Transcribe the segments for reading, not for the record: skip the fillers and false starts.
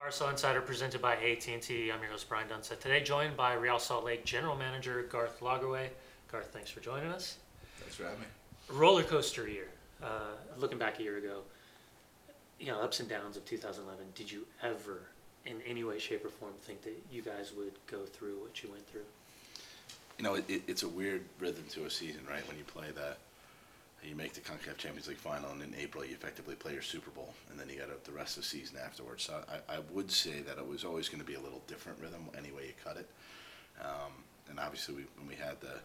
RSL Insider presented by AT&T. I'm your host, Brian Dunsett. Today joined by Real Salt Lake General Manager Garth Lagerwey. Garth, thanks for joining us. Thanks for having me. Roller coaster year. Looking back a year ago, ups and downs of 2011. Did you ever, in any way, shape, or form, think that you guys would go through what you went through? It's a weird rhythm to a season, right? When you play you make the CONCACAF Champions League final, and in April you effectively play your Super Bowl, and then you got the rest of the season afterwards. So I would say that it was always going to be a little different rhythm any way you cut it. And obviously when we had the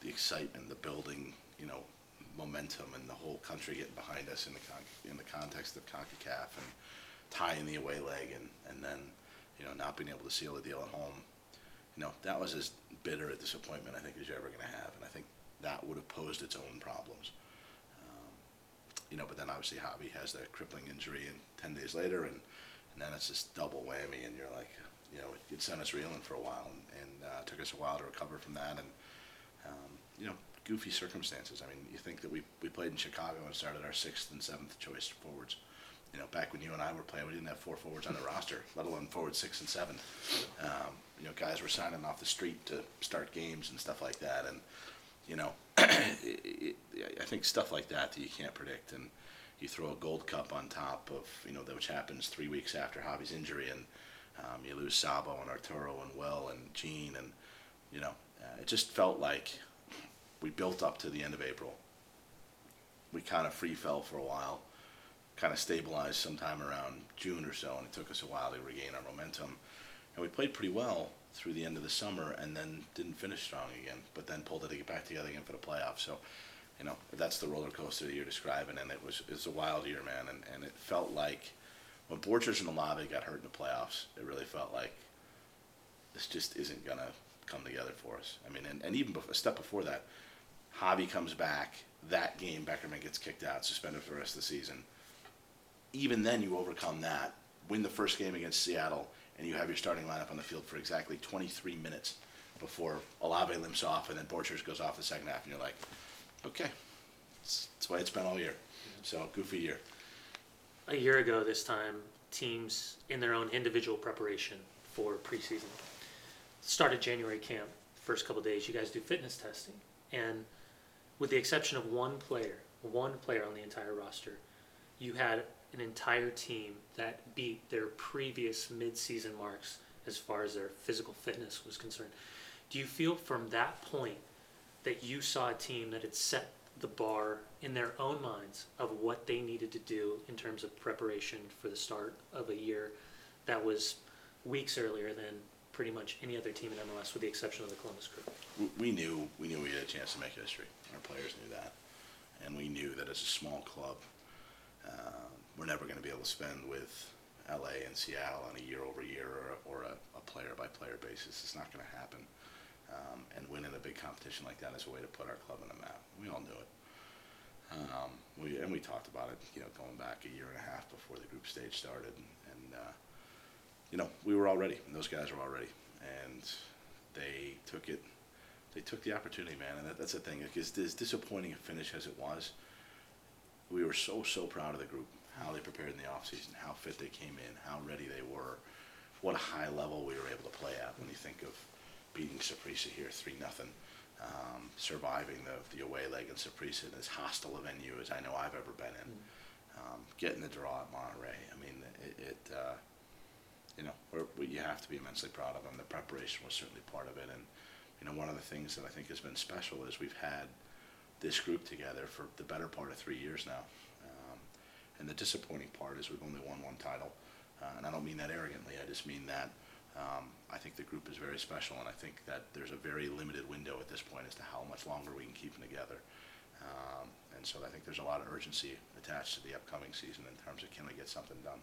excitement, the building, momentum, and the whole country getting behind us in the context of CONCACAF and tying the away leg, and then not being able to seal the deal at home, that was as bitter a disappointment I think as you're ever going to have, and I think that would have posed its own problems. But then obviously Javi has that crippling injury, and 10 days later, and then it's this double whammy, and you're like, it sent us reeling for a while, and took us a while to recover from that, and goofy circumstances. I mean, you think that we played in Chicago and started our 6th and 7th choice forwards. Back when you and I were playing, we didn't have 4 forwards on the roster, let alone forward 6 and 7. Guys were signing off the street to start games and stuff like that, and I think stuff like that you can't predict, and you throw a Gold Cup on top of which happens 3 weeks after Javi's injury, and you lose Sabo and Arturo and Will and Gene, and it just felt like we built up to the end of April. We kind of free fell for a while, kind of stabilized sometime around June or so, and it took us a while to regain our momentum. And we played pretty well through the end of the summer, and then didn't finish strong again, but then pulled it back together again for the playoffs. So, that's the roller coaster that you're describing, and it's a wild year, man. And it felt like when Borchers and Olave got hurt in the playoffs, it really felt like this just isn't gonna come together for us. I mean, and even a step before that, Javi comes back. That game, Beckerman gets kicked out, suspended for the rest of the season. Even then, you overcome that, win the first game against Seattle, and you have your starting lineup on the field for exactly 23 minutes before Olave limps off, and then Borchers goes off the second half, and you're like, okay, that's the way it's been all year. So, goofy year. A year ago this time, teams in their own individual preparation for preseason started January camp. First couple of days, you guys do fitness testing, and with the exception of one player on the entire roster, you had an entire team that beat their previous mid-season marks as far as their physical fitness was concerned. Do you feel from that point that you saw a team that had set the bar in their own minds of what they needed to do in terms of preparation for the start of a year that was weeks earlier than pretty much any other team in MLS, with the exception of the Columbus Crew? We knew we had a chance to make history. Our players knew that, and we knew that as a small club, we're never going to be able to spend with LA and Seattle on a year-over-year or a player-by-player basis. It's not going to happen. And winning a big competition like that is a way to put our club on the map. We all knew it. We talked about it, going back a year and a half before the group stage started, and we were all ready, and those guys were all ready, and they took it. They took the opportunity, man, and that's the thing. Because as disappointing a finish as it was, we were so proud of the group, how they prepared in the offseason, how fit they came in, how ready they were, what a high level we were able to play at when you think of beating Saprissa here 3-0, surviving the away leg in Saprissa in as hostile a venue as I know I've ever been in, getting the draw at Monterey. I mean, you have to be immensely proud of them. The preparation was certainly part of it, and one of the things that I think has been special is we've had this group together for the better part of 3 years now. And the disappointing part is we've only won one title. And I don't mean that arrogantly. I just mean that I think the group is very special, and I think that there's a very limited window at this point as to how much longer we can keep them together. And so I think there's a lot of urgency attached to the upcoming season in terms of can we get something done.